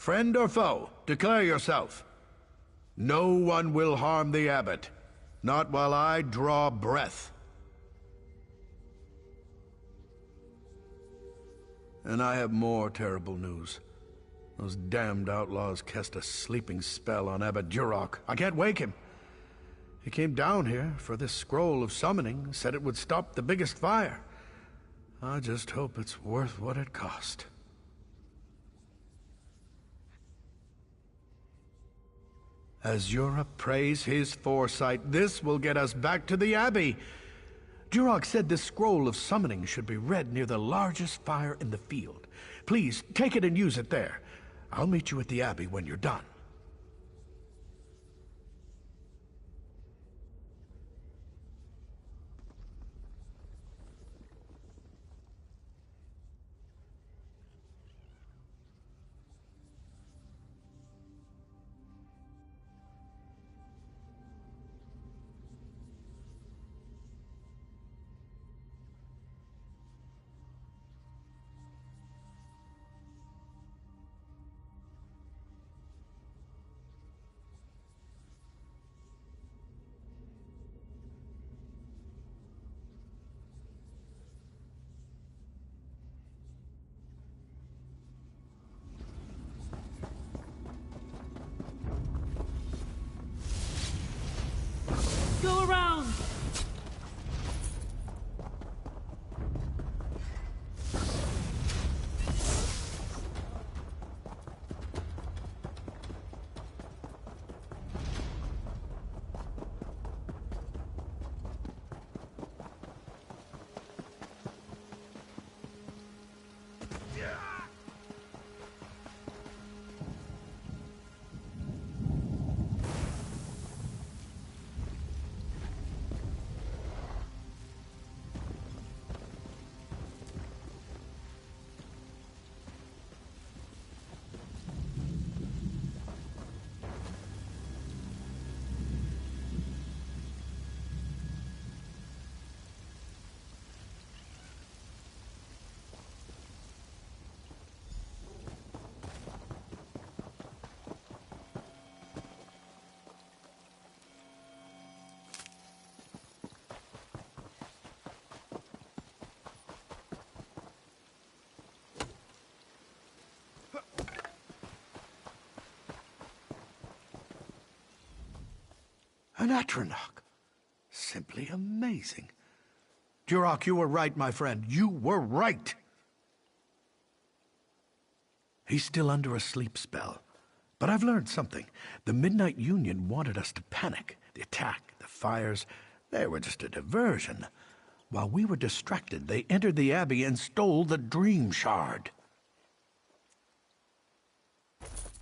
Friend or foe, declare yourself. No one will harm the abbot, not while I draw breath. And I have more terrible news. Those damned outlaws cast a sleeping spell on Abbot Duroc. I can't wake him. He came down here for this scroll of summoning, said it would stop the biggest fire. I just hope it's worth what it cost. As Europe praise his foresight, this will get us back to the Abbey. Duroc said this scroll of summoning should be read near the largest fire in the field. Please, take it and use it there. I'll meet you at the Abbey when you're done. Go around! An Atronach. Simply amazing. Duroc, you were right, my friend. You were right. He's still under a sleep spell. But I've learned something. The Midnight Union wanted us to panic. The attack, the fires, they were just a diversion. While we were distracted, they entered the Abbey and stole the Dream Shard.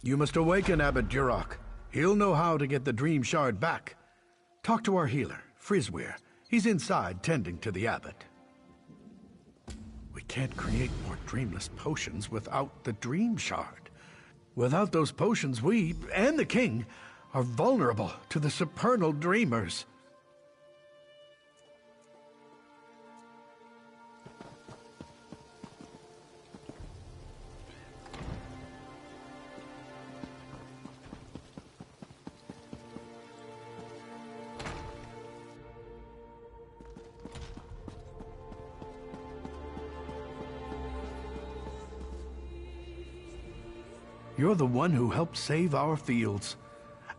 You must awaken Abbot Duroc. He'll know how to get the Dream Shard back. Talk to our healer, Frisweir. He's inside tending to the abbot. We can't create more dreamless potions without the Dream Shard. Without those potions, we, and the king, are vulnerable to the supernal dreamers. You're the one who helped save our fields.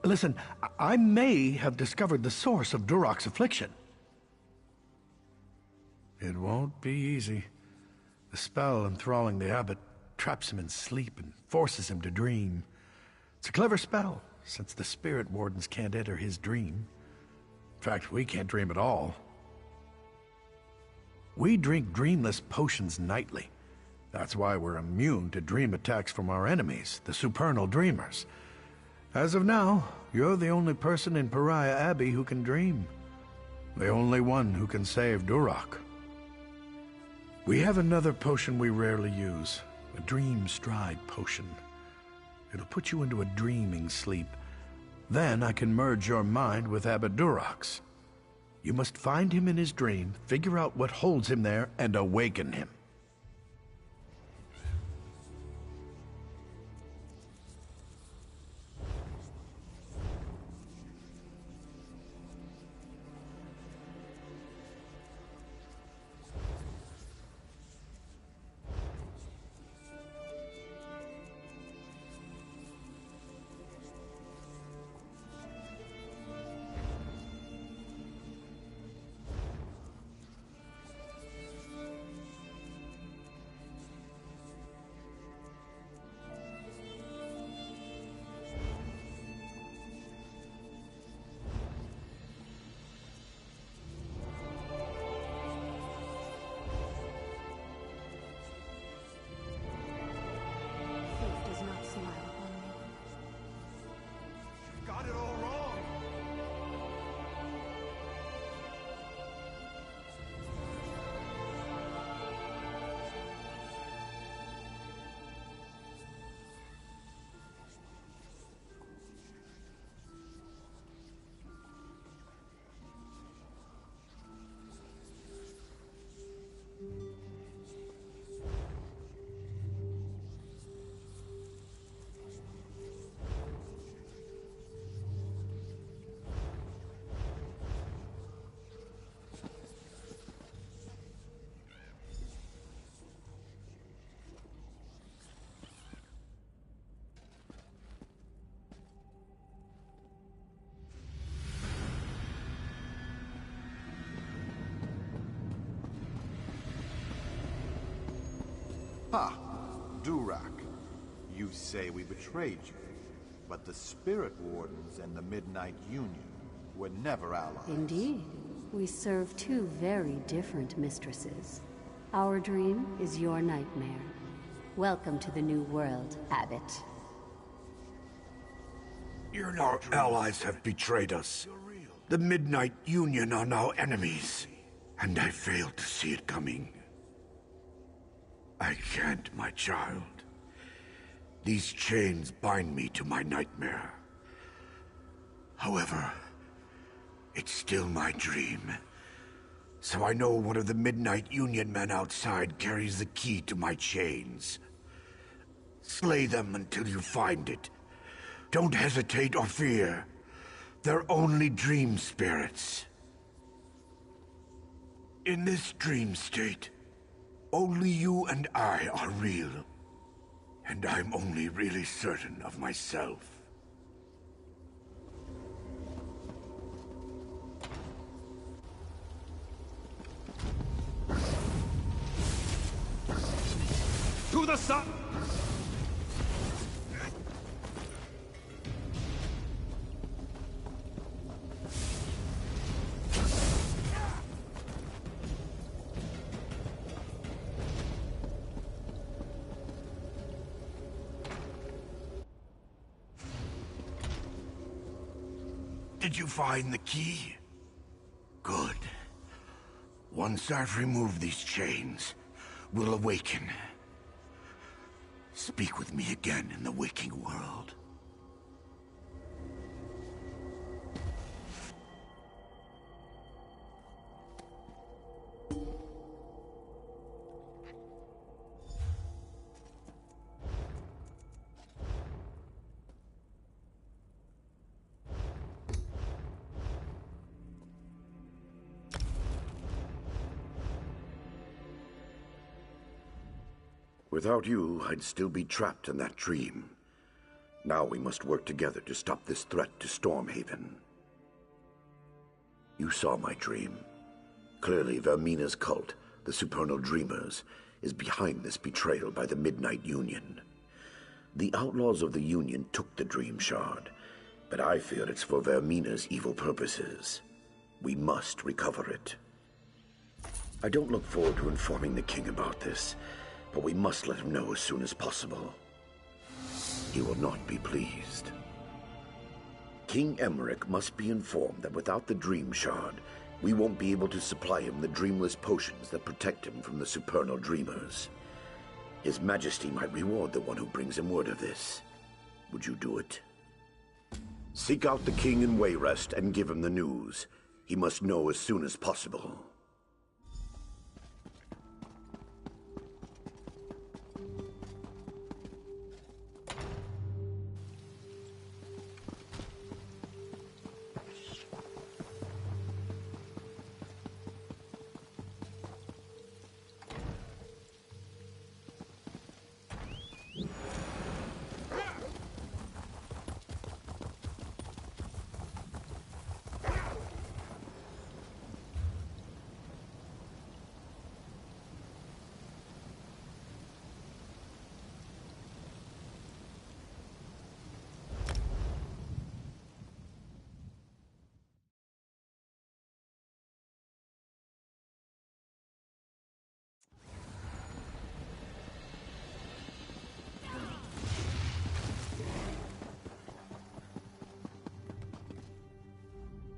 Listen, I may have discovered the source of Duroc's affliction. It won't be easy. The spell enthralling the abbot traps him in sleep and forces him to dream. It's a clever spell, since the spirit wardens can't enter his dream. In fact, we can't dream at all. We drink dreamless potions nightly. That's why we're immune to dream attacks from our enemies, the supernal dreamers. As of now, you're the only person in Pariah Abbey who can dream. The only one who can save Duroc. We have another potion we rarely use, a Dream Stride potion. It'll put you into a dreaming sleep. Then I can merge your mind with Abbot Duroc's. You must find him in his dream, figure out what holds him there, and awaken him. Ha! Durak, you say we betrayed you, but the Spirit Wardens and the Midnight Union were never allies. Indeed. We serve two very different mistresses. Our dream is your nightmare. Welcome to the new world, Abbot. Our allies have betrayed us. The Midnight Union are now enemies, and I failed to see it coming. I can't, my child. These chains bind me to my nightmare. However, it's still my dream. So I know one of the Midnight Union men outside carries the key to my chains. Slay them until you find it. Don't hesitate or fear. They're only dream spirits. In this dream state, only you and I are real. And I'm only really certain of myself. To the sun! Did you find the key? Good. Once I've removed these chains, we'll awaken. Speak with me again in the waking world. Without you, I'd still be trapped in that dream. Now we must work together to stop this threat to Stormhaven. You saw my dream. Clearly, Vermina's cult, the Supernal Dreamers, is behind this betrayal by the Midnight Union. The outlaws of the Union took the Dream Shard, but I fear it's for Vermina's evil purposes. We must recover it. I don't look forward to informing the king about this, but we must let him know as soon as possible. He will not be pleased. King Emmerich must be informed that without the Dream Shard, we won't be able to supply him the dreamless potions that protect him from the Supernal Dreamers. His Majesty might reward the one who brings him word of this. Would you do it? Seek out the king in Wayrest and give him the news. He must know as soon as possible.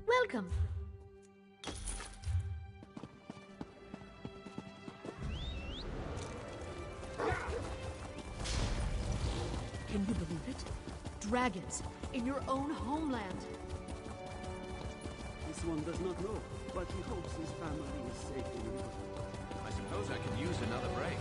Welcome. Can you believe it? Dragons in your own homeland. This one does not know, but he hopes his family is safe in the river. I suppose I could use another break.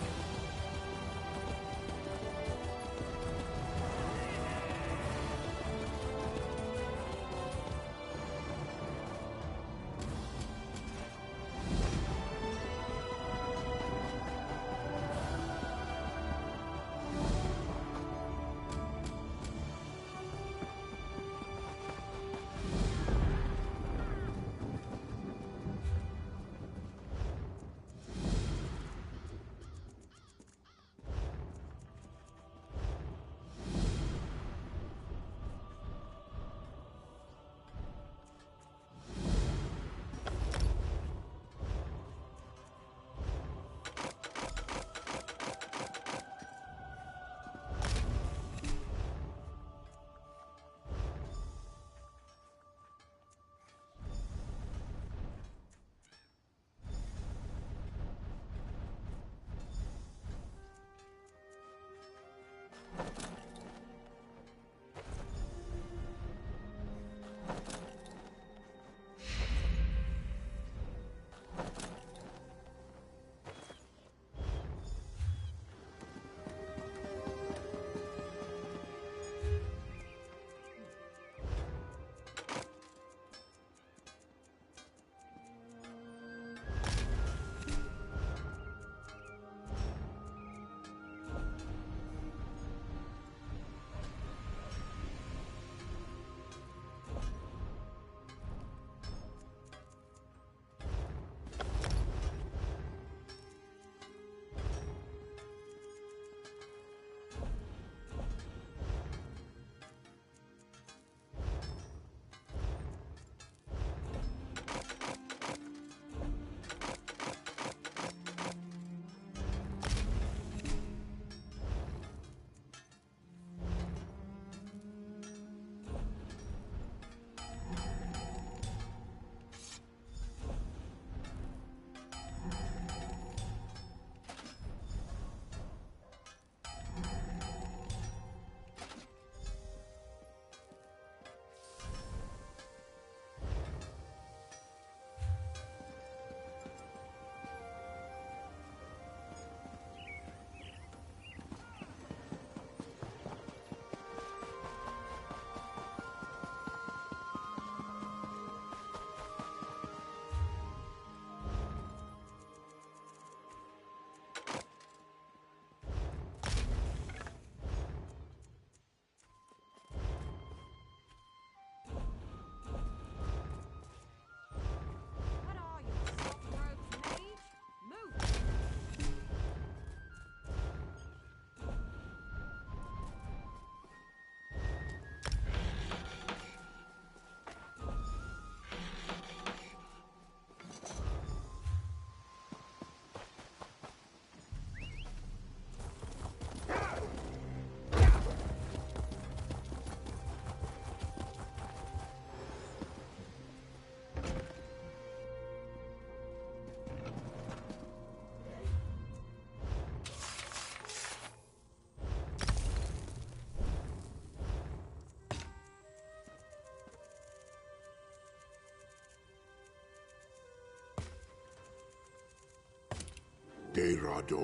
De Rado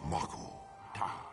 Mako Ta.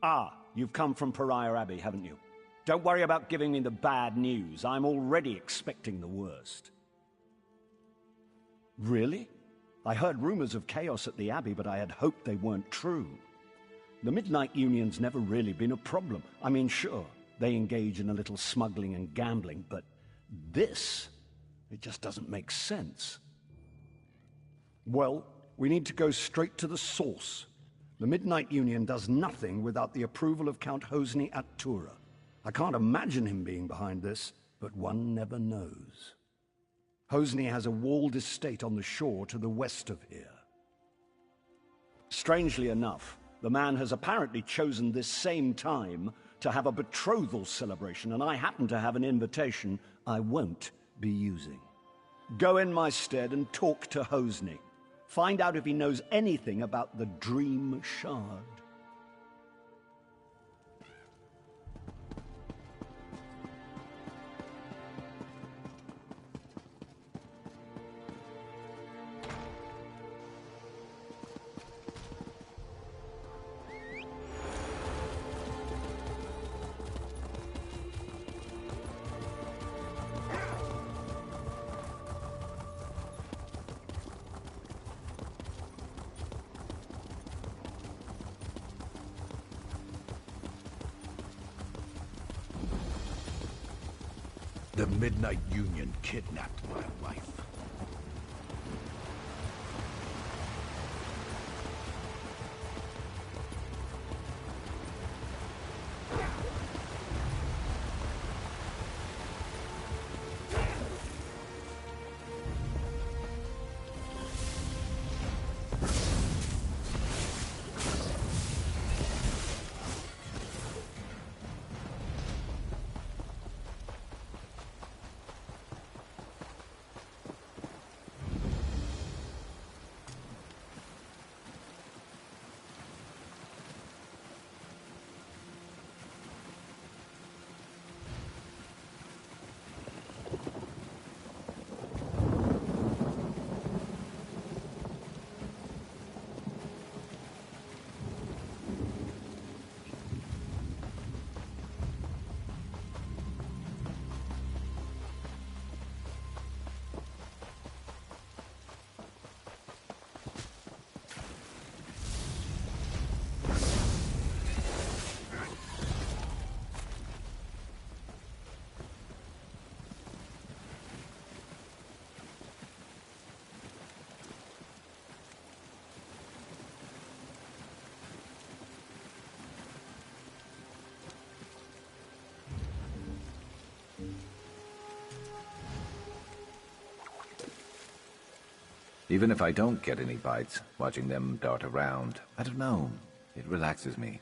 Ah, you've come from Pariah Abbey, haven't you? Don't worry about giving me the bad news. I'm already expecting the worst. Really? I heard rumors of chaos at the Abbey, but I had hoped they weren't true. The Midnight Union's never really been a problem. I mean, sure, they engage in a little smuggling and gambling, but this, it just doesn't make sense. Well, we need to go straight to the source. The Midnight Union does nothing without the approval of Count Hosni at Tura. I can't imagine him being behind this, but one never knows. Hosni has a walled estate on the shore to the west of here. Strangely enough, the man has apparently chosen this same time to have a betrothal celebration, and I happen to have an invitation I won't be using. Go in my stead and talk to Hosni. Find out if he knows anything about the Dream Shard. The Midnight Union kidnapped my wife. Even if I don't get any bites, watching them dart around, I don't know, it relaxes me.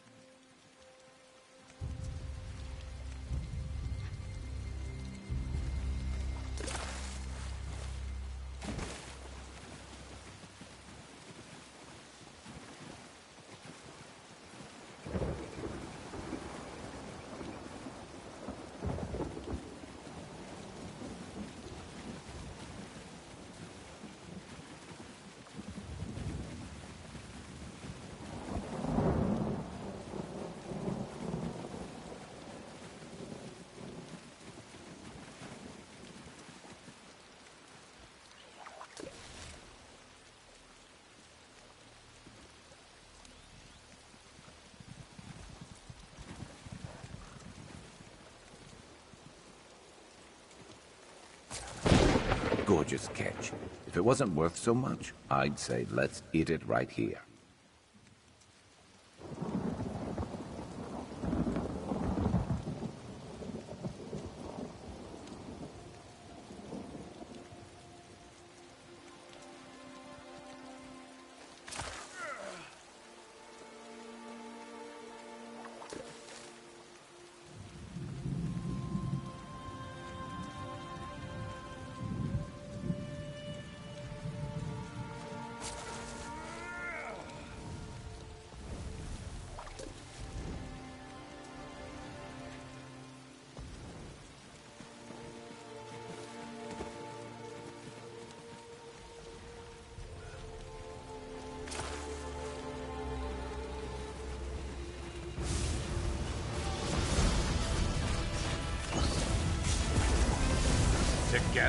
Gorgeous catch. If it wasn't worth so much, I'd say let's eat it right here.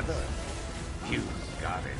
together? You got it.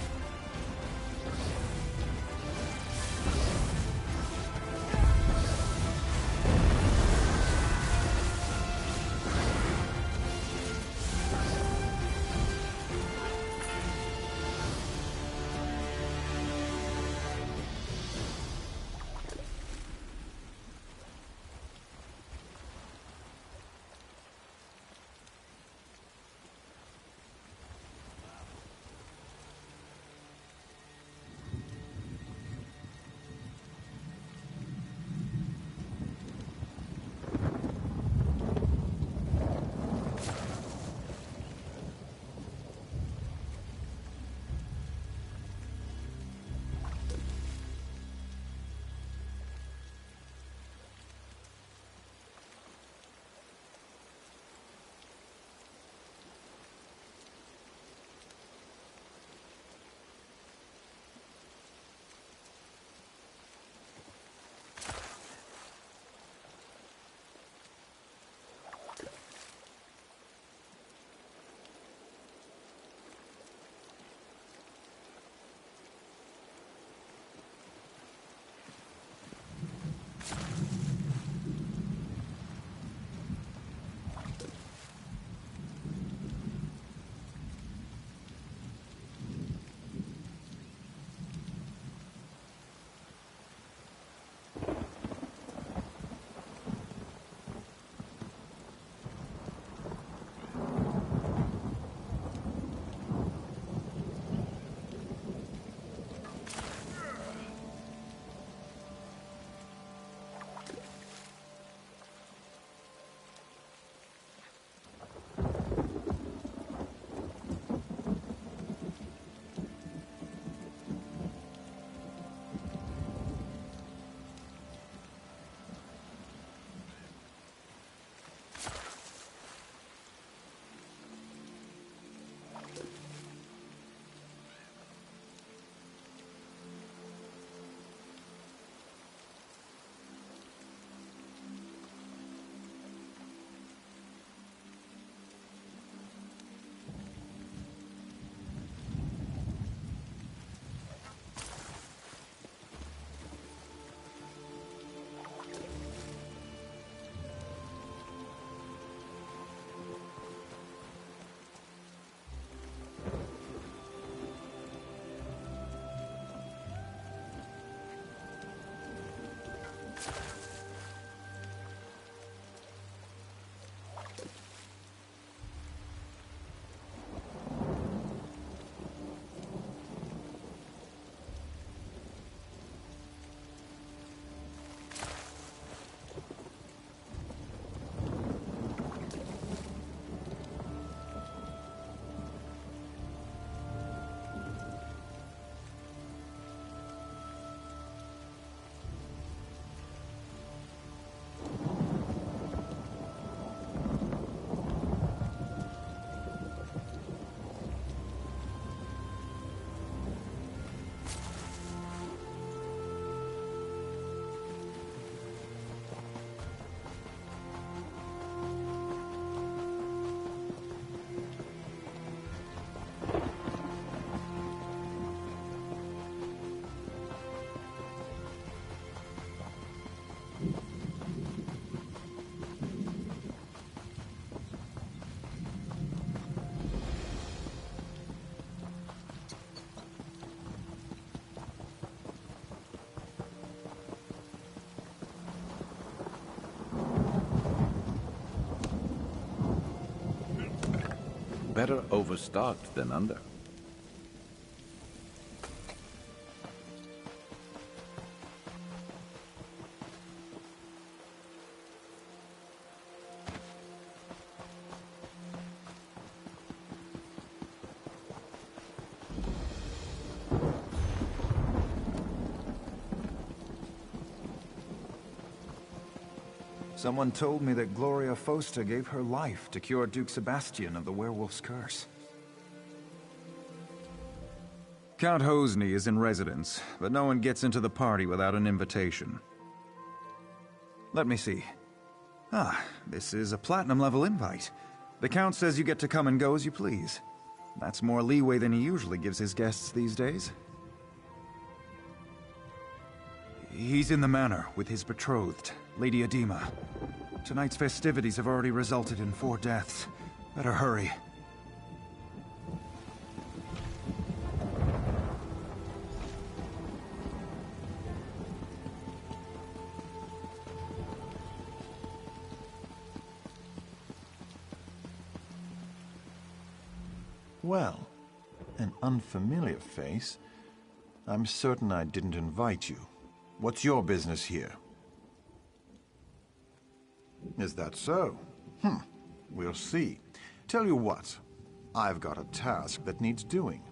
Better overstocked than under. Someone told me that Gloria Fosta gave her life to cure Duke Sebastian of the werewolf's curse. Count Hosny is in residence, but no one gets into the party without an invitation. Let me see. Ah, this is a platinum-level invite. The Count says you get to come and go as you please. That's more leeway than he usually gives his guests these days. He's in the manor with his betrothed, Lady Edema. Tonight's festivities have already resulted in 4 deaths. Better hurry. Well, an unfamiliar face. I'm certain I didn't invite you. What's your business here? Is that so? We'll see. Tell you what, I've got a task that needs doing,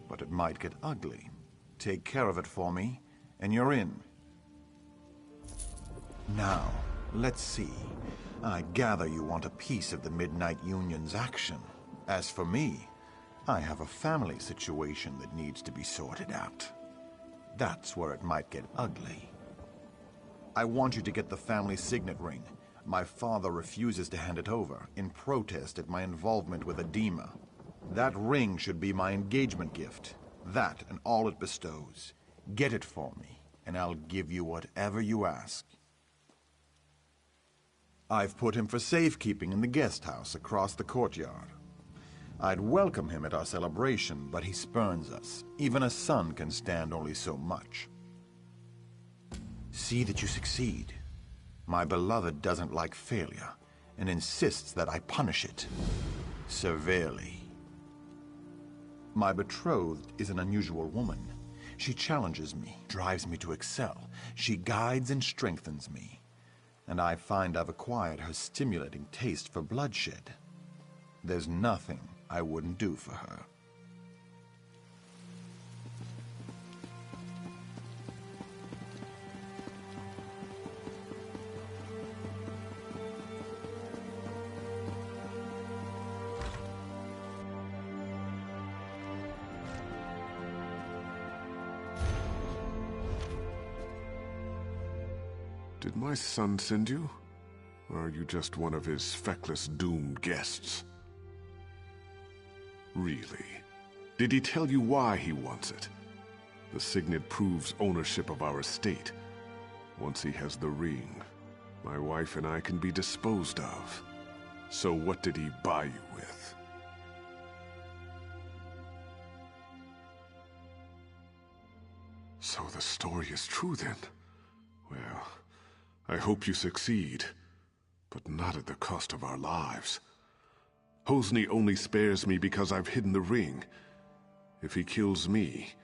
but it might get ugly. Take care of it for me, and you're in. Now, let's see. I gather you want a piece of the Midnight Union's action. As for me, I have a family situation that needs to be sorted out. That's where it might get ugly. I want you to get the family signet ring. My father refuses to hand it over, in protest at my involvement with Edema. That ring should be my engagement gift. That and all it bestows. Get it for me, and I'll give you whatever you ask. I've put him for safekeeping in the guest house across the courtyard. I'd welcome him at our celebration, but he spurns us. Even a son can stand only so much. See that you succeed. My beloved doesn't like failure, and insists that I punish it severely. My betrothed is an unusual woman. She challenges me, drives me to excel. She guides and strengthens me. And I find I've acquired her stimulating taste for bloodshed. There's nothing I wouldn't do for her. Did my son send you? Or are you just one of his feckless, doomed guests? Really? Did he tell you why he wants it? The signet proves ownership of our estate. Once he has the ring, my wife and I can be disposed of. So what did he buy you with? So the story is true then? Well, I hope you succeed, but not at the cost of our lives. Hosni only spares me because I've hidden the ring. If he kills me,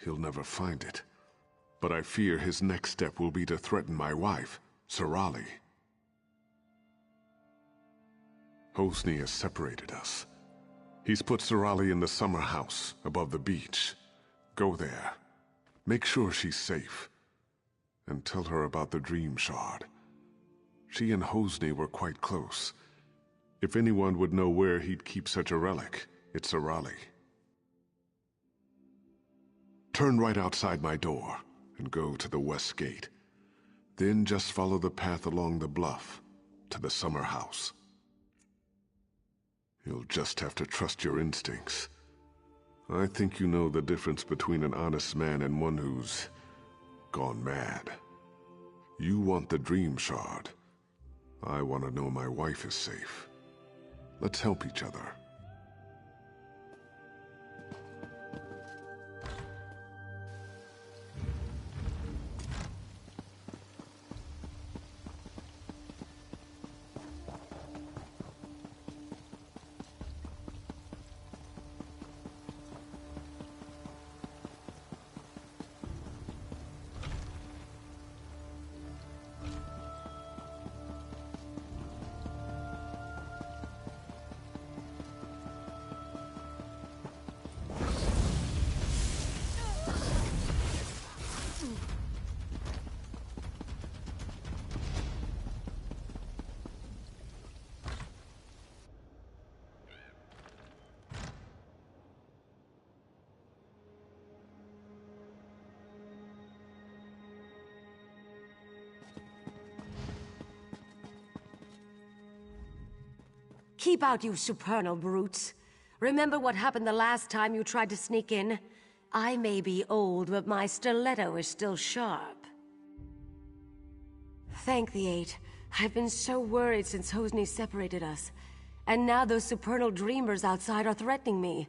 he'll never find it. But I fear his next step will be to threaten my wife, Sarali. Hosni has separated us. He's put Sarali in the summer house above the beach. Go there. Make sure she's safe. And tell her about the Dream Shard. She and Hosni were quite close. If anyone would know where he'd keep such a relic, it's Sarali. Turn right outside my door and go to the west gate. Then just follow the path along the bluff to the summer house. You'll just have to trust your instincts. I think you know the difference between an honest man and one who's gone mad. You want the Dream Shard. I want to know my wife is safe. Let's help each other. Keep out, you supernal brutes. Remember what happened the last time you tried to sneak in? I may be old, but my stiletto is still sharp. Thank the Eight. I've been so worried since Hosni separated us. And now those supernal dreamers outside are threatening me.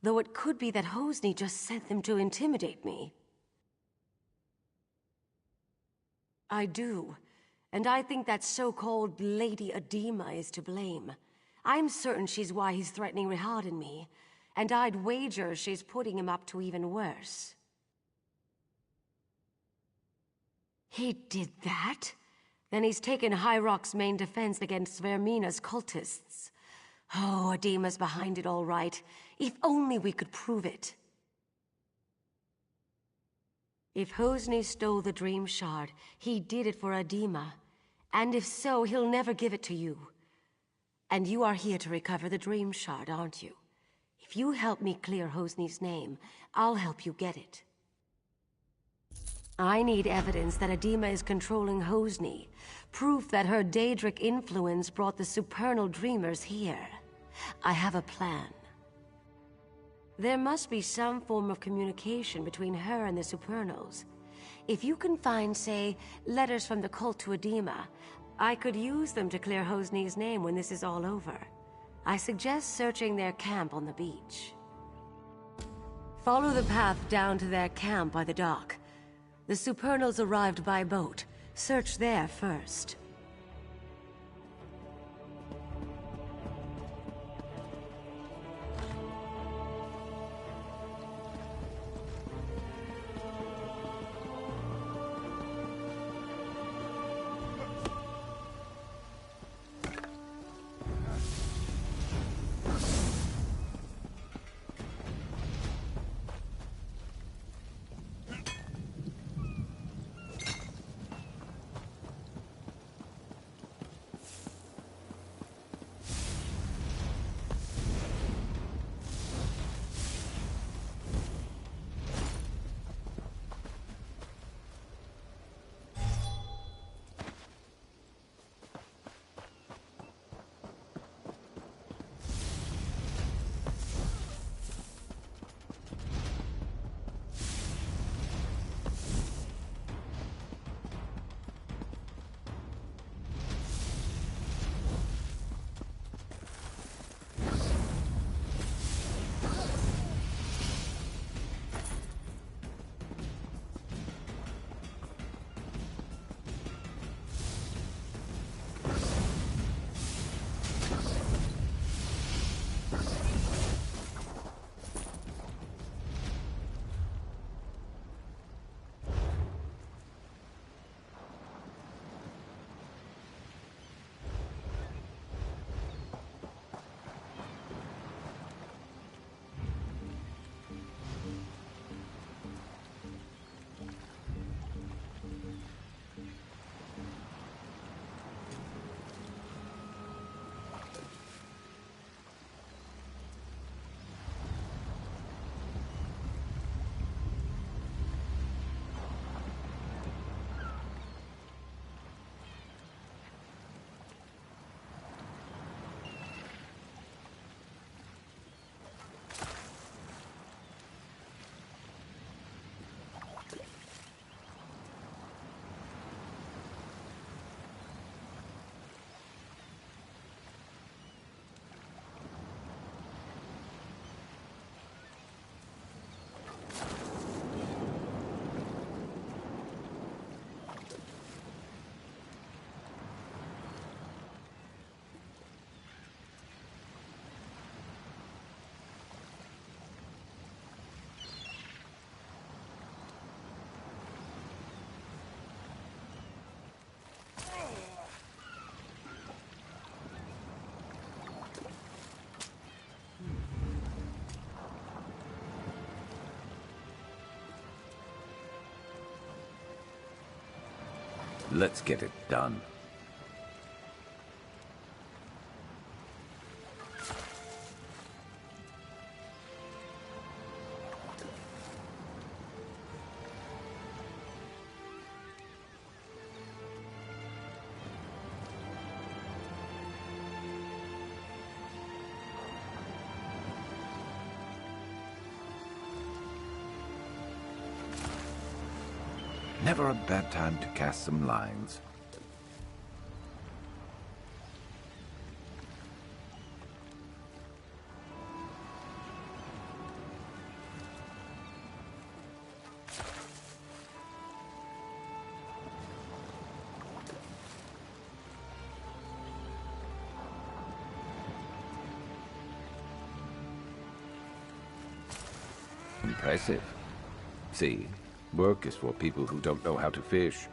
Though it could be that Hosni just sent them to intimidate me. I do. And I think that so-called Lady Adema is to blame. I'm certain she's why he's threatening Rihad and me. And I'd wager she's putting him up to even worse. He did that? Then he's taken High Rock's main defense against Vermina's cultists. Oh, Adema's behind it all right. If only we could prove it. If Hosni stole the Dream Shard, he did it for Adema. And if so, he'll never give it to you. And you are here to recover the Dream Shard, aren't you? If you help me clear Hosni's name, I'll help you get it. I need evidence that Adema is controlling Hosni. Proof that her Daedric influence brought the supernal dreamers here. I have a plan. There must be some form of communication between her and the supernals. If you can find, say, letters from the cult to Adema, I could use them to clear Hosni's name when this is all over. I suggest searching their camp on the beach. Follow the path down to their camp by the dock. The supernals arrived by boat. Search there first. Let's get it done. Never a bad time to cast some lines. Impressive. See, work is for people who don't know how to fish.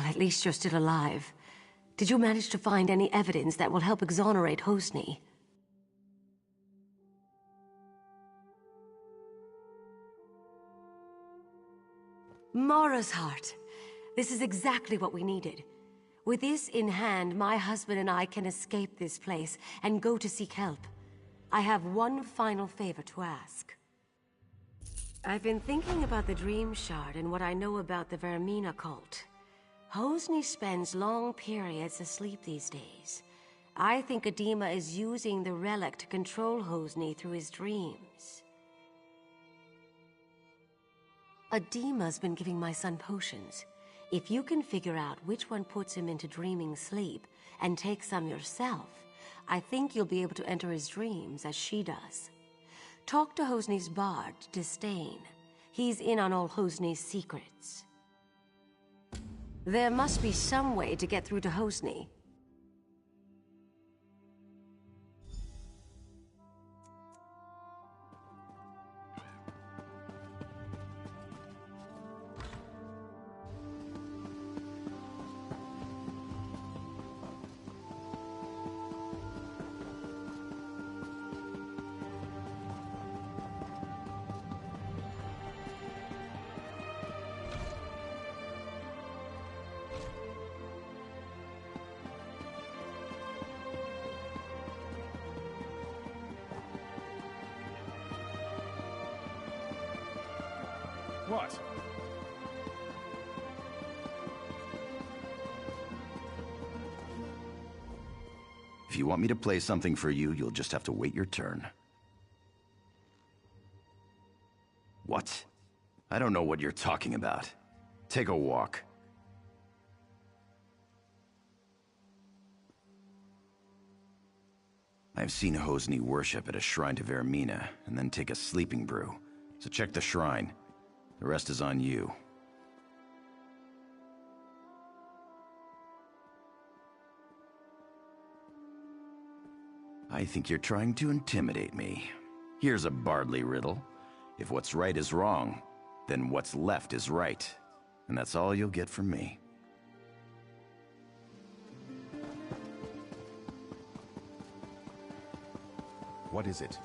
at least you're still alive. Did you manage to find any evidence that will help exonerate Hosni? Mara's heart. This is exactly what we needed. With this in hand, my husband and I can escape this place and go to seek help. I have one final favor to ask. I've been thinking about the Dream Shard and what I know about the Vermina cult. Hosni spends long periods asleep these days. I think Adema is using the relic to control Hosni through his dreams. Adema's been giving my son potions. If you can figure out which one puts him into dreaming sleep and take some yourself, I think you'll be able to enter his dreams as she does. Talk to Hosni's bard, Disdain. He's in on all Hosni's secrets. There must be some way to get through to Hosni. What? If you want me to play something for you, you'll just have to wait your turn. What? I don't know what you're talking about. Take a walk. I've seen Hosni worship at a shrine to Vermina, and then take a sleeping brew. So check the shrine. The rest is on you. I think you're trying to intimidate me. Here's a Bardley riddle. If what's right is wrong, then what's left is right. And that's all you'll get from me. What is it?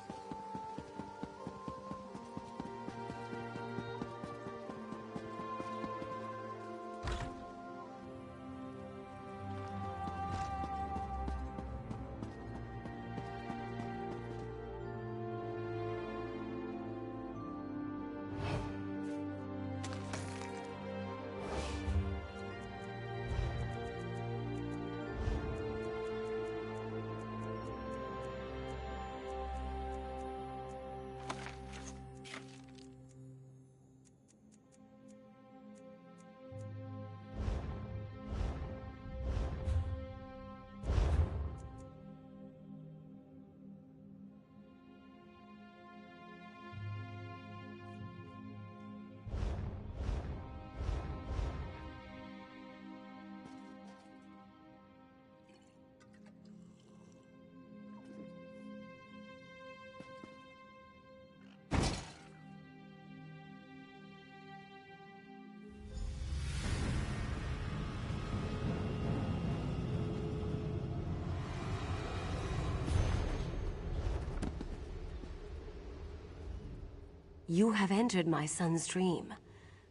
You have entered my son's dream.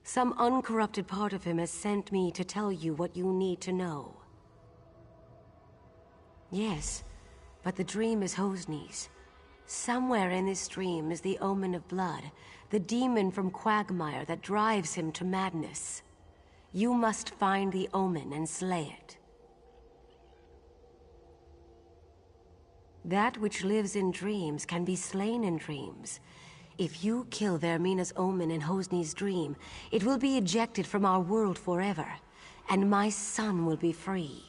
Some uncorrupted part of him has sent me to tell you what you need to know. Yes, but the dream is Hosni's. Somewhere in this dream is the omen of blood, the demon from Quagmire that drives him to madness. You must find the omen and slay it. That which lives in dreams can be slain in dreams. If you kill Vermina's omen in Hosni's dream, it will be ejected from our world forever, and my son will be free.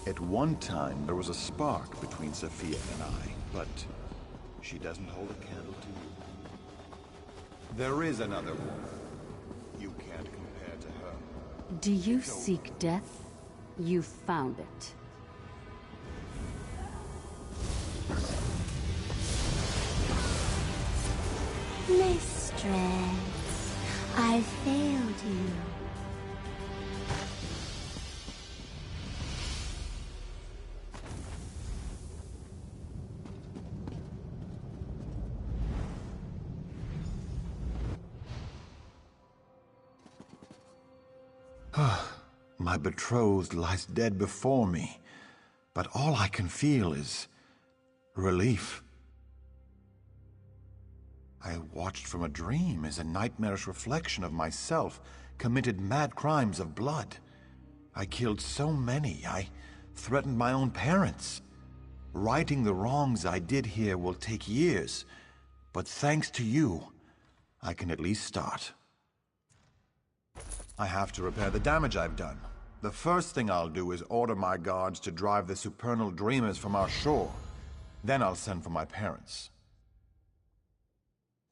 At one time, there was a spark between Sophia and I, but she doesn't hold a candle to you. There is another woman. You can't compare to her. Do you seek death? You found it. Mistress, I failed you. My betrothed lies dead before me, but all I can feel is relief. I watched from a dream as a nightmarish reflection of myself committed mad crimes of blood. I killed so many, I threatened my own parents. Righting the wrongs I did here will take years, but thanks to you, I can at least start. I have to repair the damage I've done. The first thing I'll do is order my guards to drive the supernal dreamers from our shore. Then I'll send for my parents.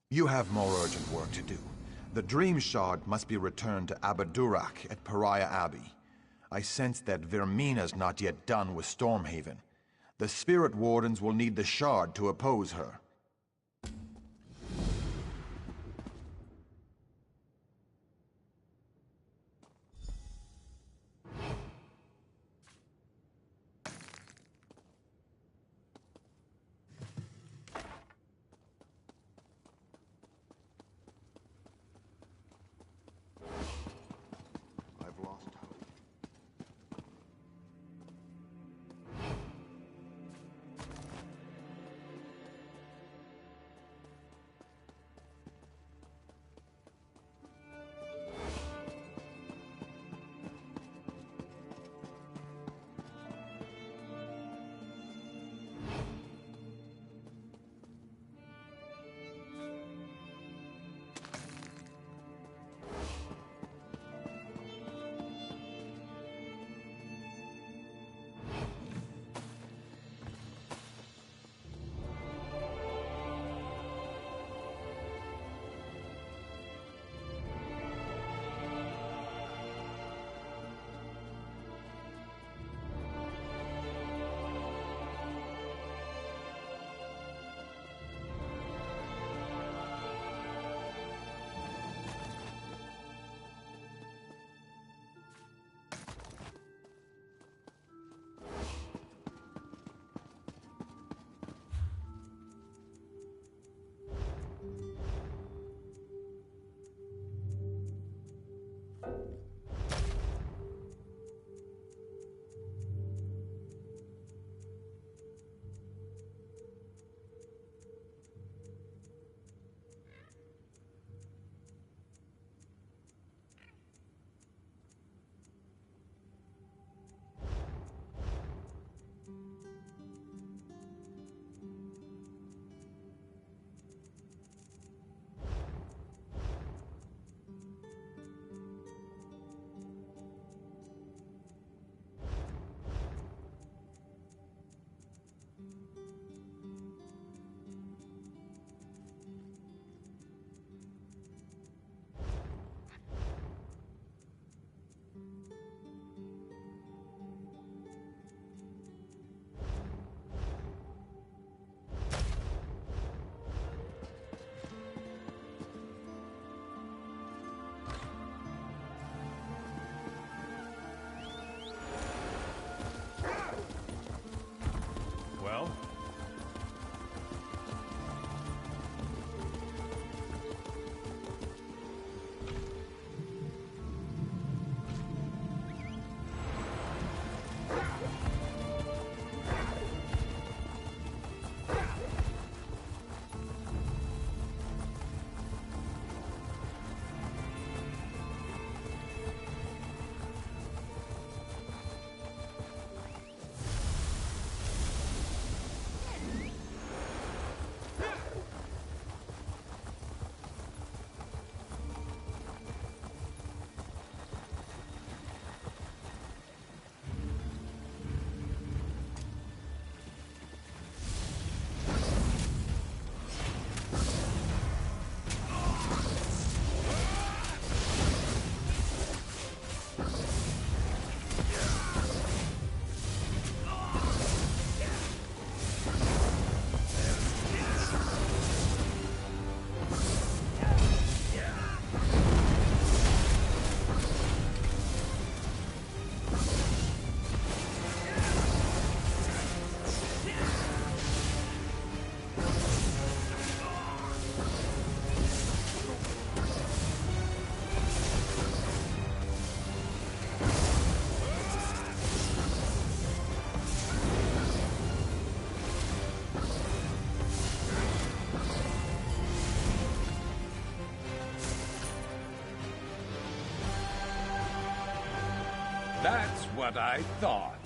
You have more urgent work to do. The Dream Shard must be returned to Abadurak at Pariah Abbey. I sense that Vermina's not yet done with Stormhaven. The Spirit Wardens will need the Shard to oppose her. I've lost hope. That's what I thought.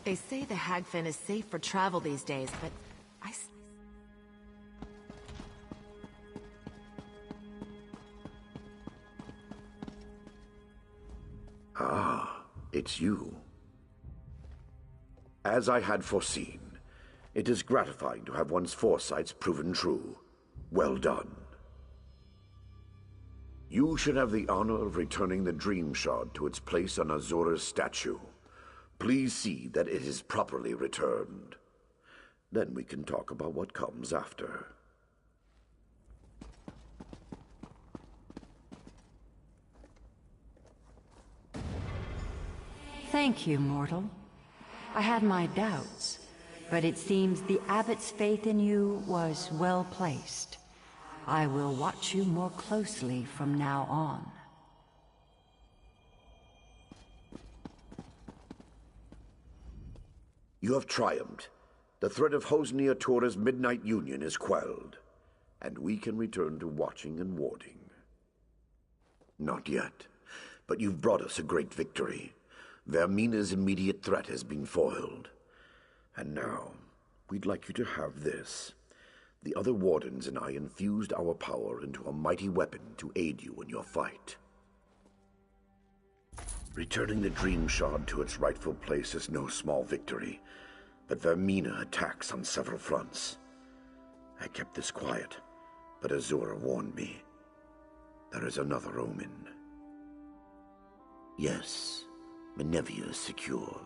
They say the Hagfen is safe for travel these days, but Ah, it's you. As I had foreseen, it is gratifying to have one's foresights proven true. Well done. You should have the honor of returning the Dream Shard to its place on Azura's statue. Please see that it is properly returned. Then we can talk about what comes after. Thank you, mortal. I had my doubts, but it seems the abbot's faith in you was well placed. I will watch you more closely from now on. You have triumphed. The threat of Hosni Atora's Midnight Union is quelled, and we can return to watching and warding. Not yet, but you've brought us a great victory. Vermina's immediate threat has been foiled. And now, we'd like you to have this. The other wardens and I infused our power into a mighty weapon to aid you in your fight. Returning the Dream Shard to its rightful place is no small victory, but Vermina attacks on several fronts. I kept this quiet, but Azura warned me. There is another omen. Yes, Menevia is secure,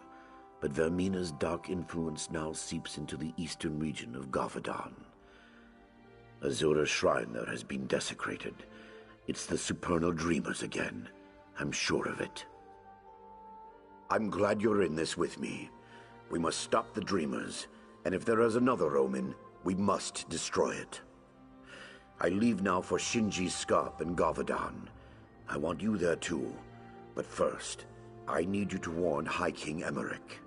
but Vermina's dark influence now seeps into the eastern region of Gavadan. Azura's shrine there has been desecrated. It's the supernal dreamers again. I'm sure of it. I'm glad you're in this with me. We must stop the dreamers, and if there is another omen, we must destroy it. I leave now for Shinji's Scarp in Gavadan. I want you there too, but first, I need you to warn High King Emmerich.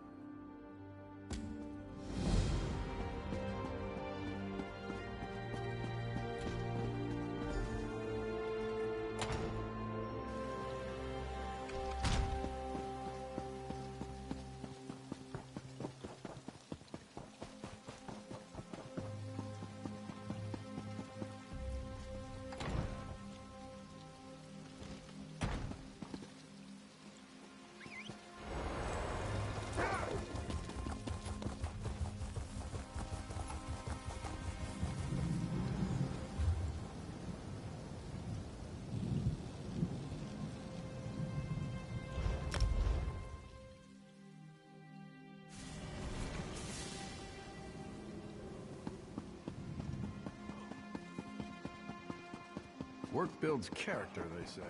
Work builds character, they say.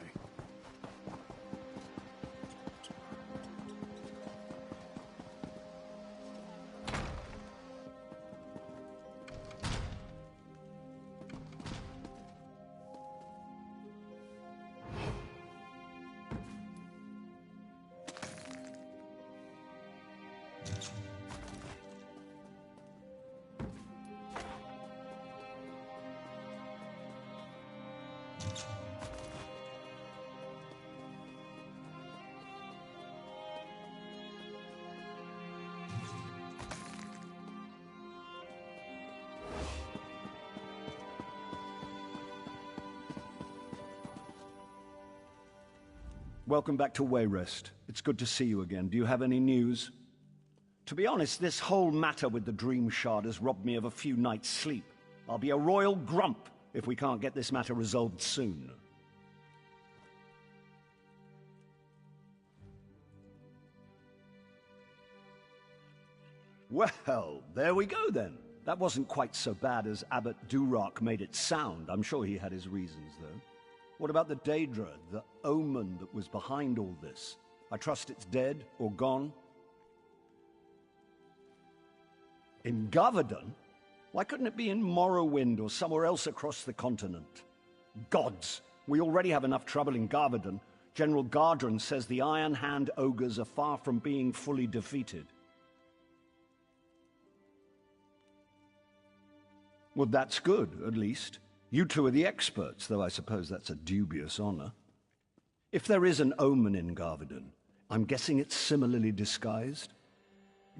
Welcome back to Wayrest. It's good to see you again. Do you have any news? To be honest, this whole matter with the Dream Shard has robbed me of a few nights' sleep. I'll be a royal grump if we can't get this matter resolved soon. Well, there we go then. That wasn't quite so bad as Abbot Durak made it sound. I'm sure he had his reasons, though. What about the Daedra, the omen that was behind all this? I trust it's dead or gone? In Gavadan? Why couldn't it be in Morrowind or somewhere else across the continent? Gods! We already have enough trouble in Gavadan. General Gardren says the Iron Hand ogres are far from being fully defeated. Well, that's good, at least. You two are the experts, though I suppose that's a dubious honor. If there is an omen in Gavadan, I'm guessing it's similarly disguised.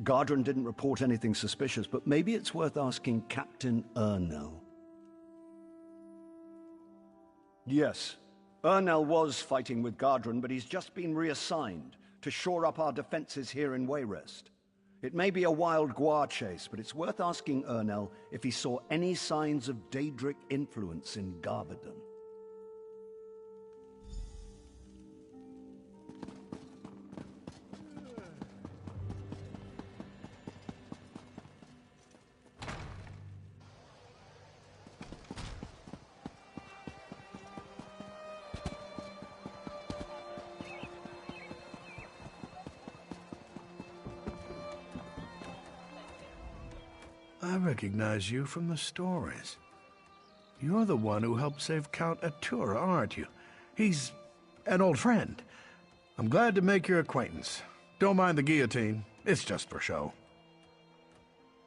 Gardren didn't report anything suspicious, but maybe it's worth asking Captain Ernell. Yes, Ernell was fighting with Gardren, but he's just been reassigned to shore up our defenses here in Wayrest. It may be a wild guar chase, but it's worth asking Ernell if he saw any signs of Daedric influence in Gavadan. I recognize you from the stories. You're the one who helped save Count Atura, aren't you? He's an old friend. I'm glad to make your acquaintance. Don't mind the guillotine. It's just for show.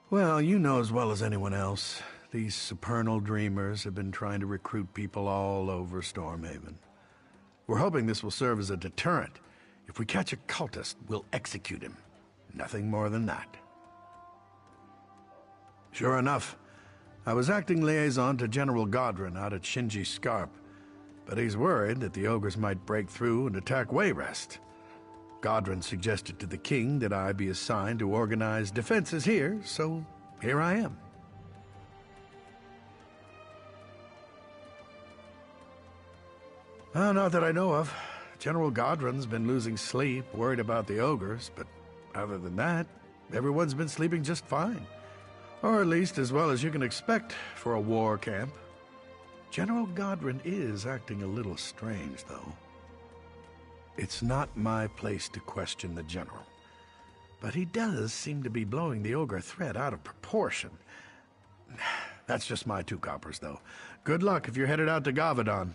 Well, you know as well as anyone else, these supernal dreamers have been trying to recruit people all over Stormhaven. We're hoping this will serve as a deterrent. If we catch a cultist, we'll execute him. Nothing more than that. Sure enough, I was acting liaison to General Godrin out at Shinji Scarp, but he's worried that the ogres might break through and attack Wayrest. Godrin suggested to the king that I be assigned to organize defenses here, so here I am. Not that I know of. General Godrin's been losing sleep, worried about the ogres, but other than that, everyone's been sleeping just fine. Or at least as well as you can expect for a war camp. General Godrin is acting a little strange, though. It's not my place to question the general, but he does seem to be blowing the ogre threat out of proportion. That's just my 2 coppers, though. Good luck if you're headed out to Gavadon.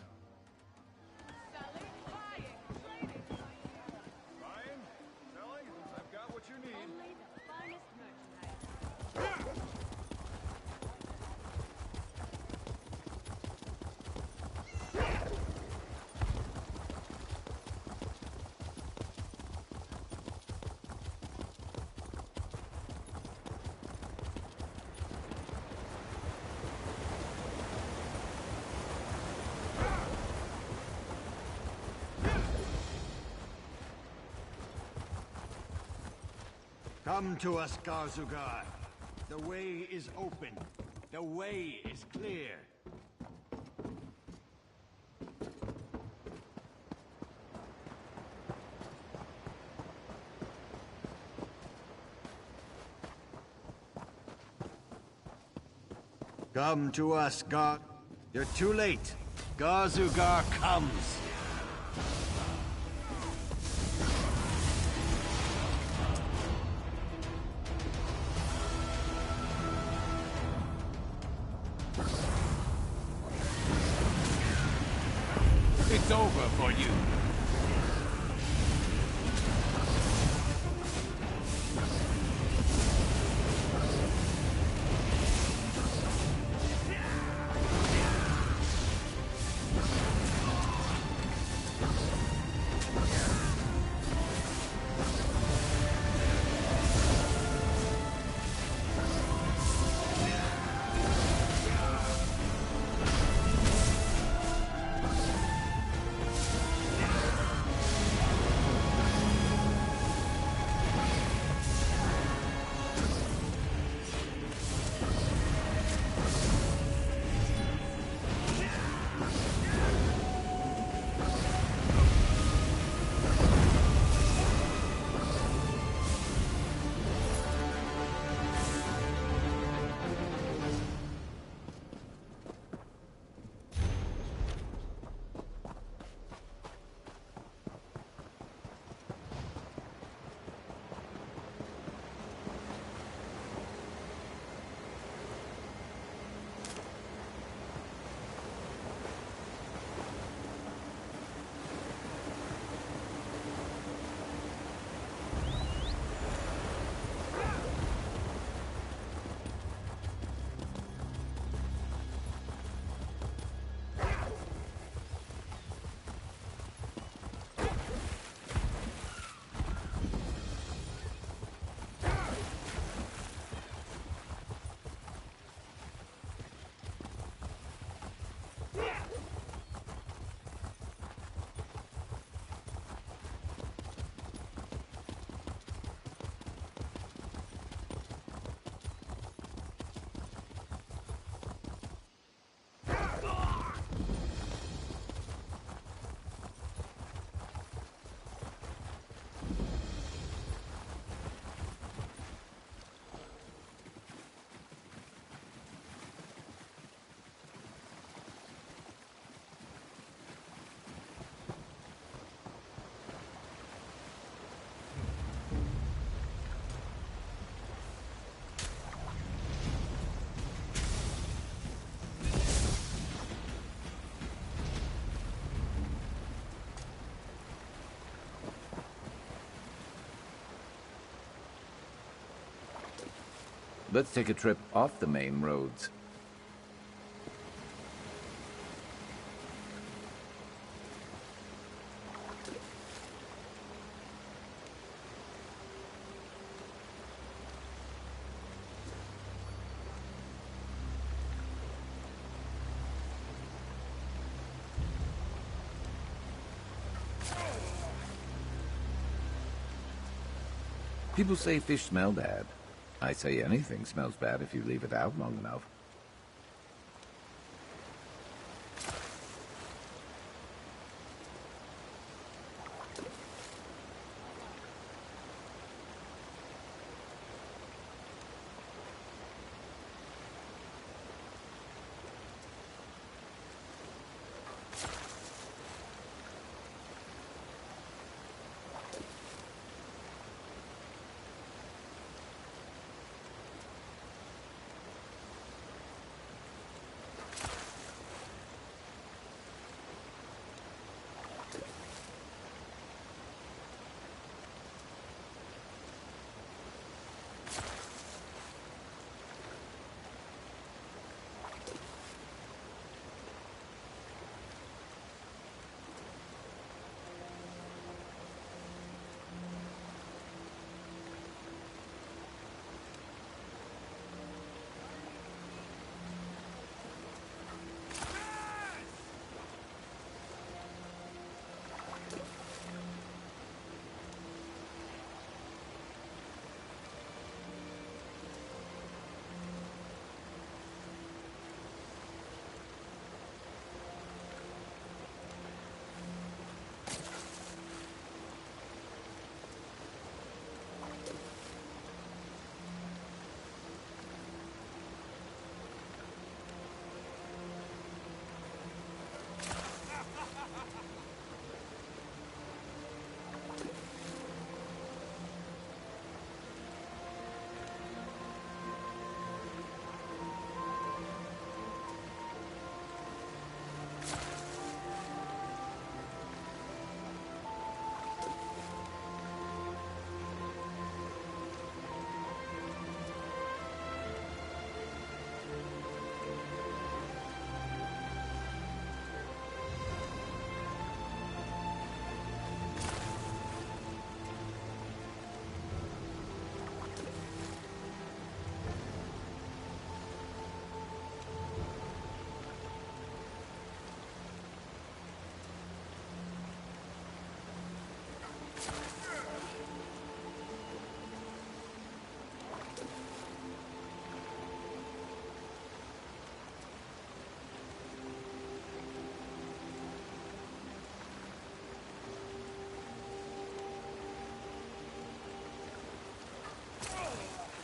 Come to us, Garzugar. The way is open. The way is clear. Come to us, Gar... You're too late. Garzugar comes. It's over for you. Let's take a trip off the main roads. People say fish smell bad. I say anything smells bad if you leave it out long enough.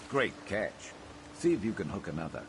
Great catch. See if you can hook another.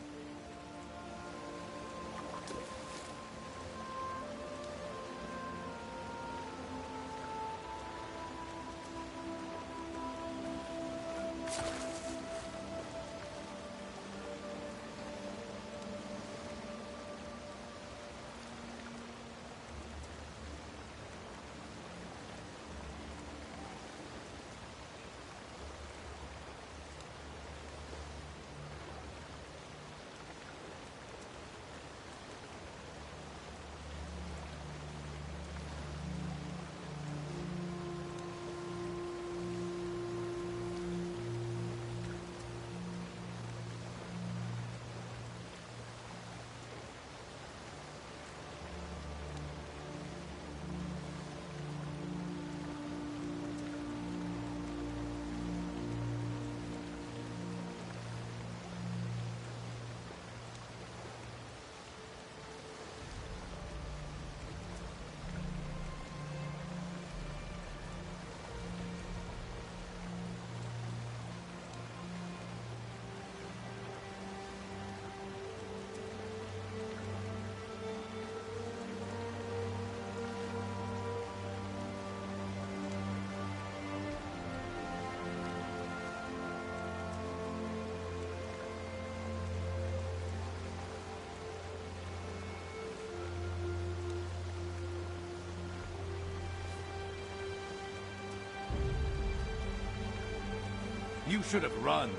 You should have run.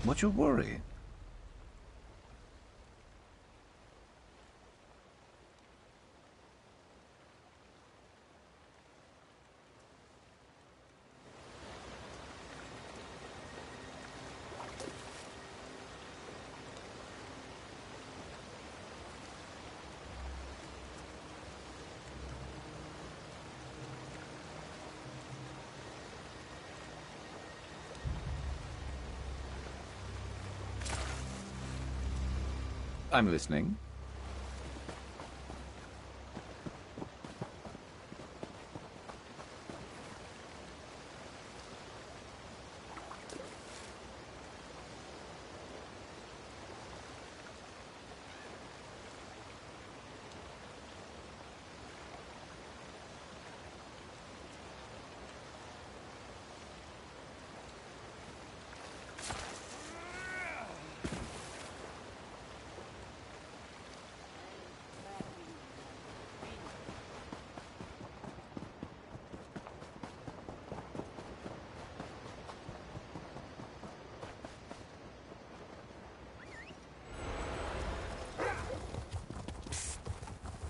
What's your worry? I'm listening.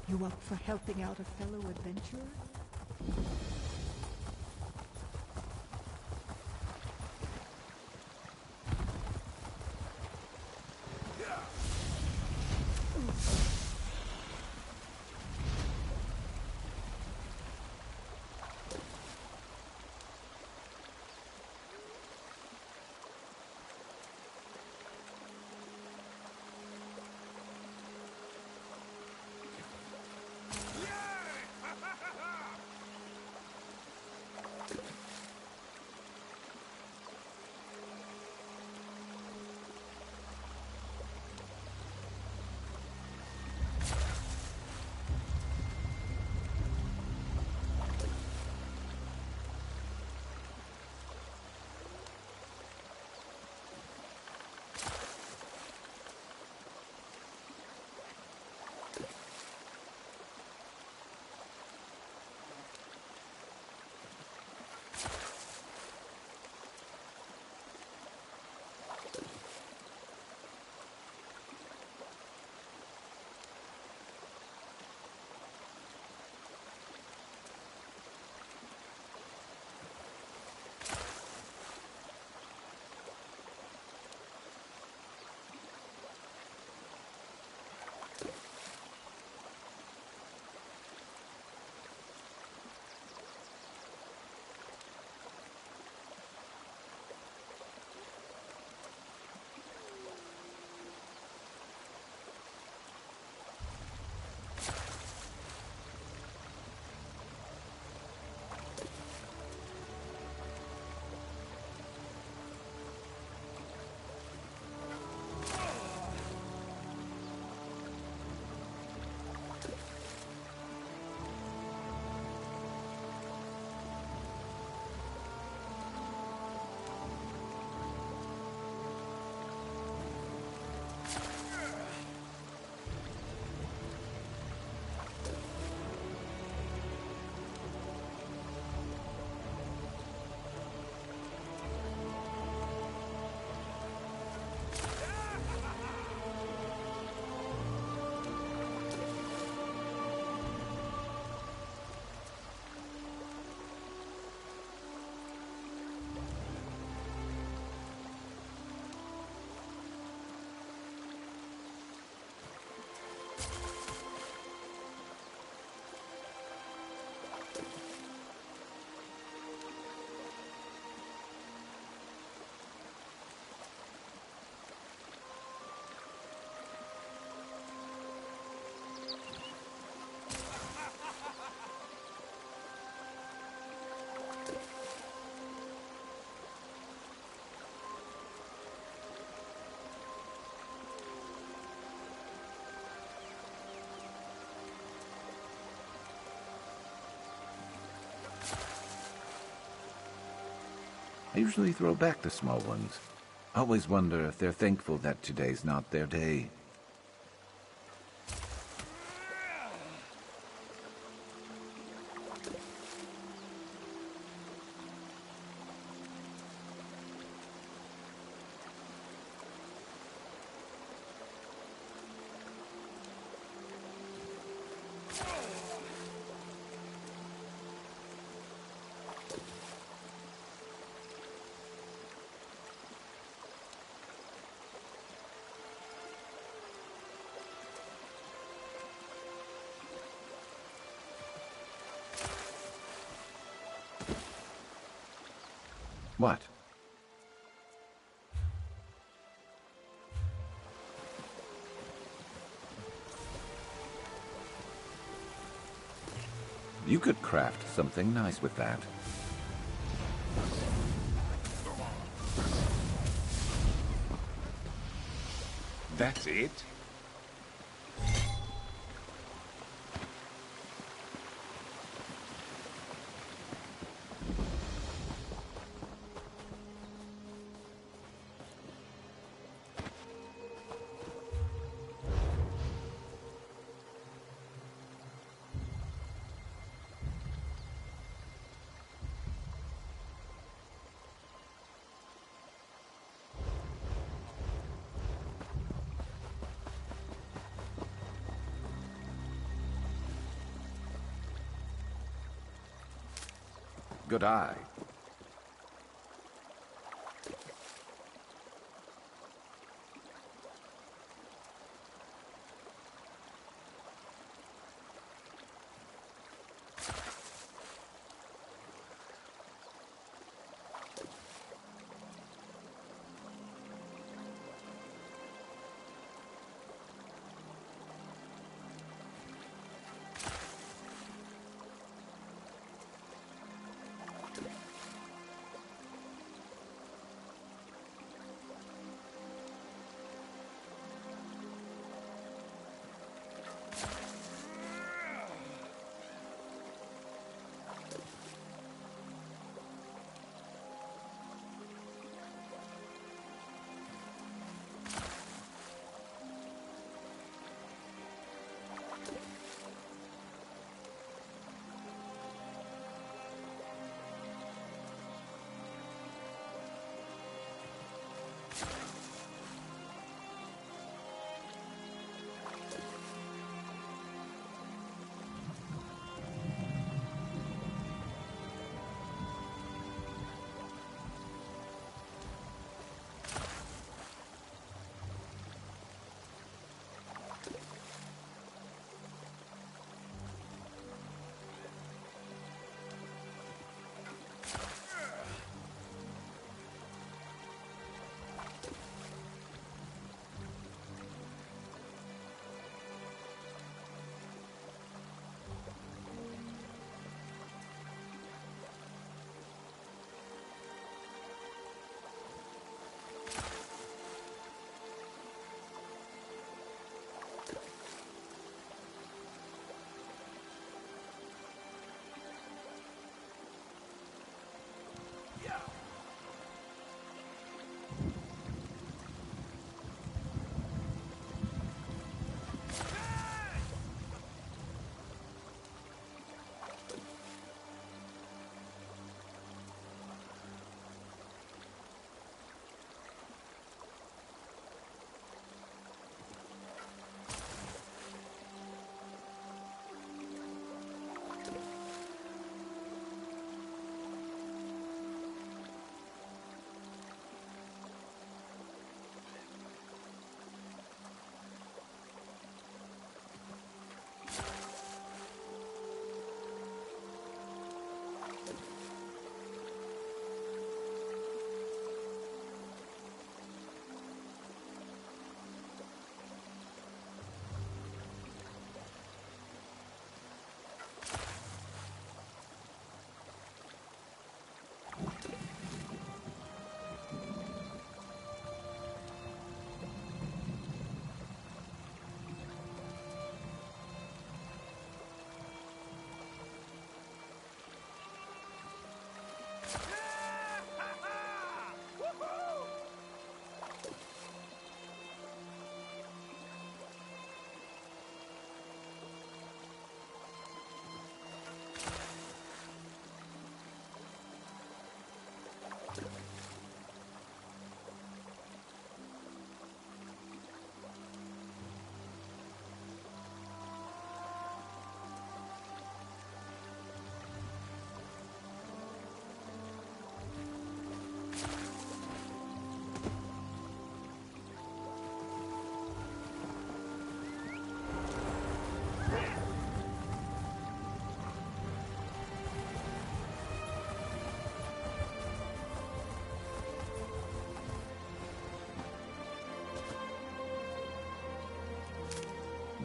You up for helping out a fellow adventurer? I usually throw back the small ones. Always wonder if they're thankful that today's not their day. What? You could craft something nice with that. That's it? Good eye.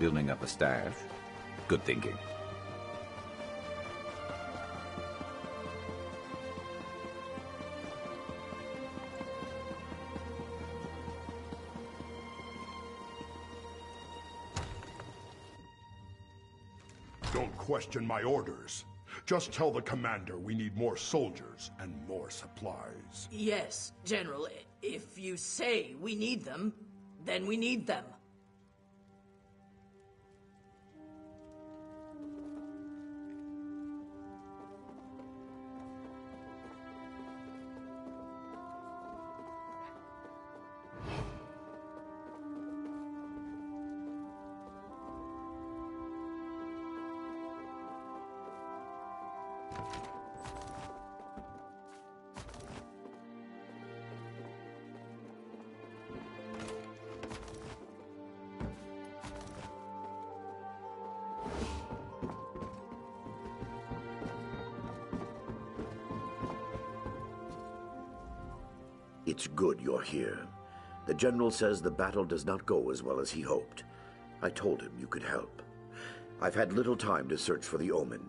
Building up a stash? Good thinking. Don't question my orders. Just tell the commander we need more soldiers and more supplies. Yes, General. If you say we need them, then we need them. It's good you're here. The General says the battle does not go as well as he hoped. I told him you could help. I've had little time to search for the Omen.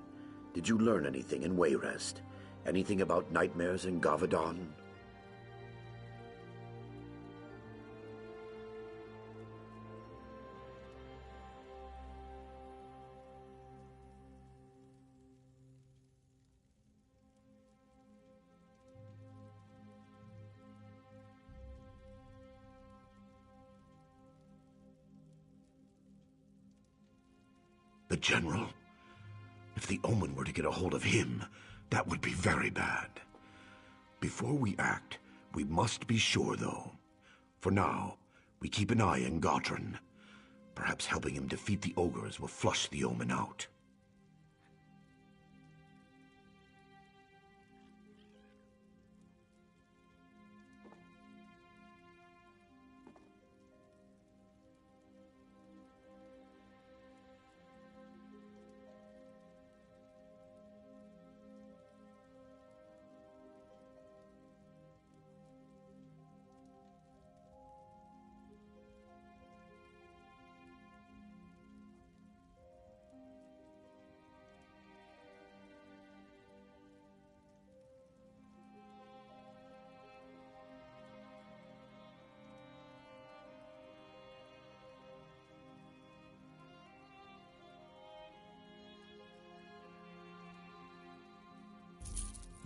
Did you learn anything in Wayrest? Anything about nightmares in Gavadon? The General? If the Omen were to get a hold of him, that would be very bad. Before we act, we must be sure, though. For now, we keep an eye on Godrun. Perhaps helping him defeat the ogres will flush the Omen out.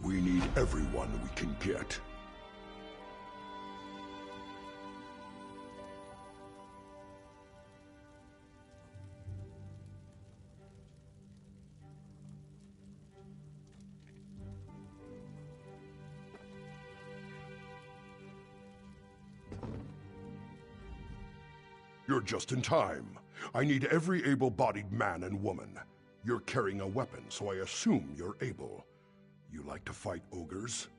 We need everyone we can get. You're just in time. I need every able-bodied man and woman. You're carrying a weapon, so I assume you're able. You like to fight ogres?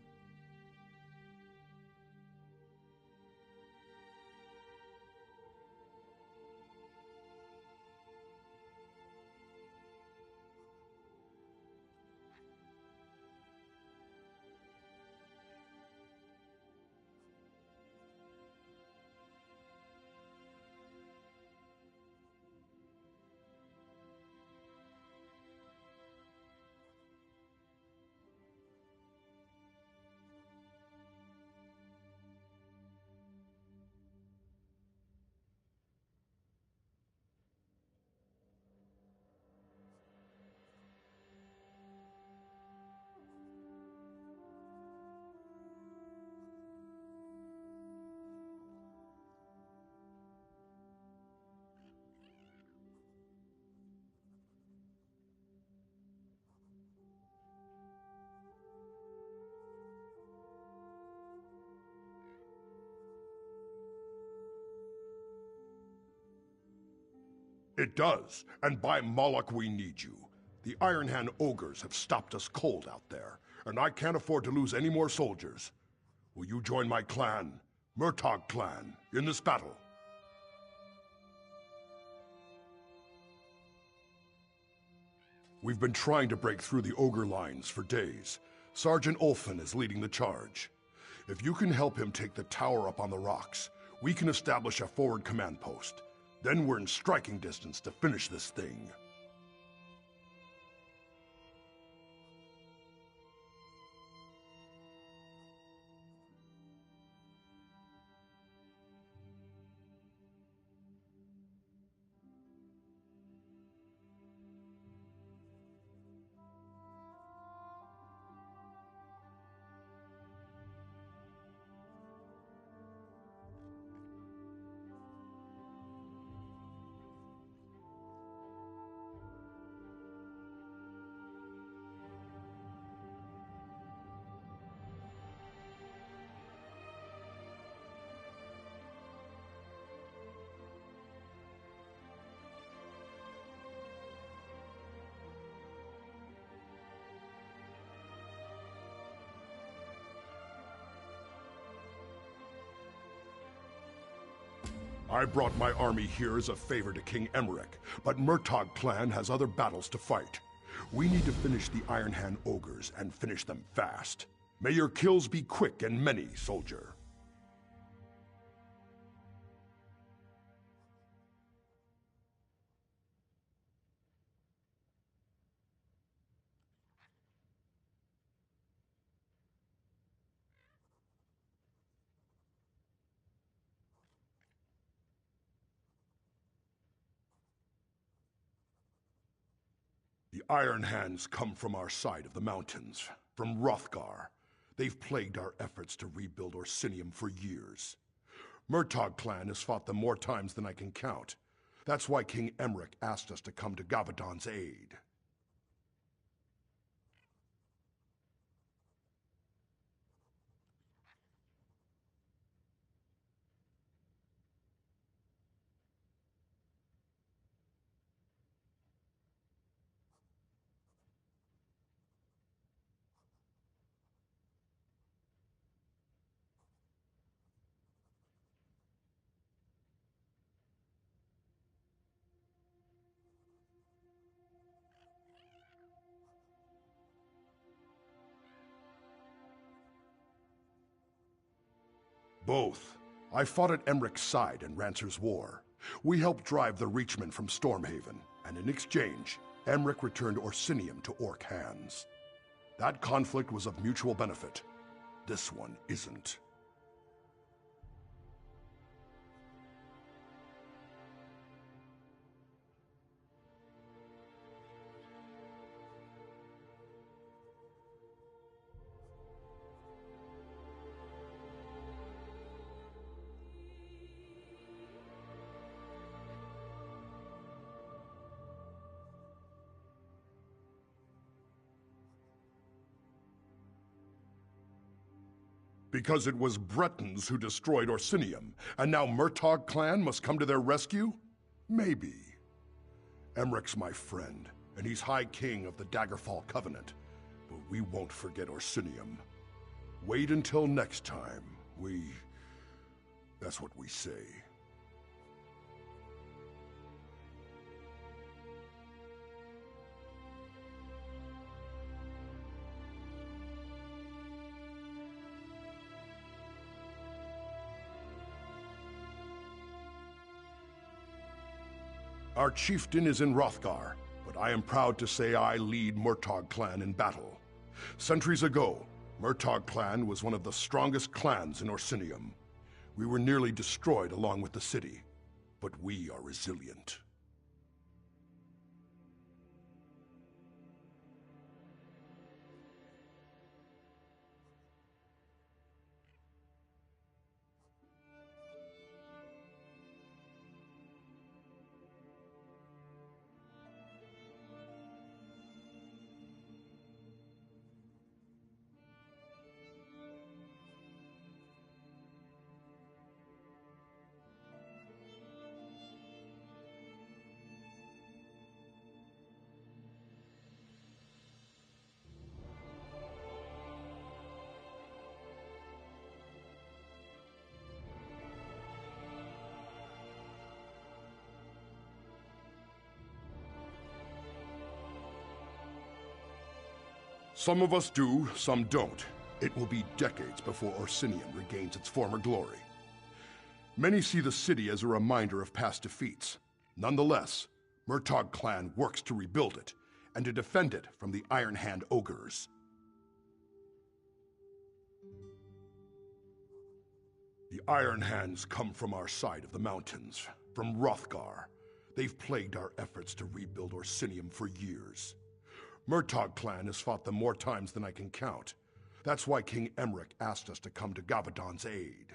It does, and by Moloch we need you. The Iron Hand ogres have stopped us cold out there, and I can't afford to lose any more soldiers. Will you join my clan, Murtagh clan, in this battle? We've been trying to break through the ogre lines for days. Sergeant Ulfin is leading the charge. If you can help him take the tower up on the rocks, we can establish a forward command post. Then we're in striking distance to finish this thing. I brought my army here as a favor to King Emmerich, but Murtagh clan has other battles to fight. We need to finish the Iron Hand ogres and finish them fast. May your kills be quick and many, soldier. The Iron Hands come from our side of the mountains, from Hrothgar. They've plagued our efforts to rebuild Orsinium for years. Murtagh clan has fought them more times than I can count. That's why King Emmerich asked us to come to Gavadon's aid. Both. I fought at Emmerich's side in Rancer's War. We helped drive the Reachmen from Stormhaven, and in exchange, Emmerich returned Orsinium to Orc hands. That conflict was of mutual benefit. This one isn't. Because it was Bretons who destroyed Orsinium, and now Murtagh clan must come to their rescue? Maybe. Emmerich's my friend, and he's High King of the Daggerfall Covenant, but we won't forget Orsinium. Wait until next time. That's what we say. Our chieftain is in Hrothgar, but I am proud to say I lead Murtagh clan in battle. Centuries ago, Murtagh clan was one of the strongest clans in Orsinium. We were nearly destroyed along with the city, but we are resilient. Some of us do, some don't. It will be decades before Orsinium regains its former glory. Many see the city as a reminder of past defeats. Nonetheless, Murtagh clan works to rebuild it and to defend it from the Iron Hand ogres. The Iron Hands come from our side of the mountains, from Hrothgar. They've plagued our efforts to rebuild Orsinium for years. Murtagh clan has fought them more times than I can count. That's why King Emmerich asked us to come to Gavadon's aid.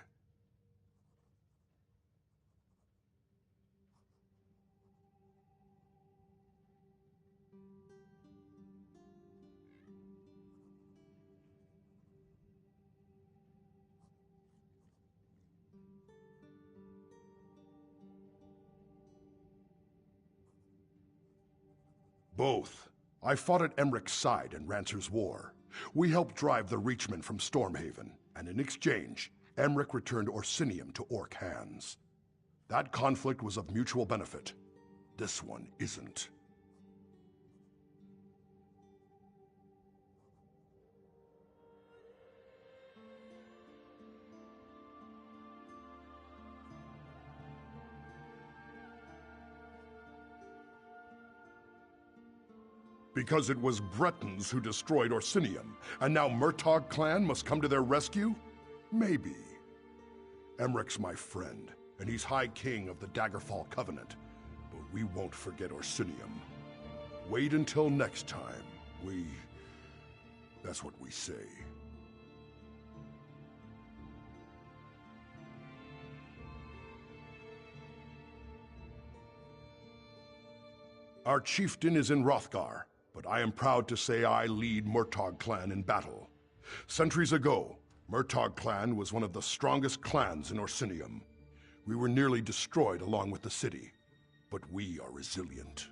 Both. I fought at Emmerich's side in Rancer's War. We helped drive the Reachmen from Stormhaven, and in exchange, Emmerich returned Orsinium to Orc hands. That conflict was of mutual benefit. This one isn't. Because it was Bretons who destroyed Orsinium, and now Murtagh clan must come to their rescue? Maybe. Emmerich's my friend, and he's High King of the Daggerfall Covenant, but we won't forget Orsinium. Wait until next time. That's what we say. Our chieftain is in Hrothgar, but I am proud to say I lead Murtagh clan in battle. Centuries ago, Murtagh clan was one of the strongest clans in Orsinium. We were nearly destroyed along with the city, but we are resilient.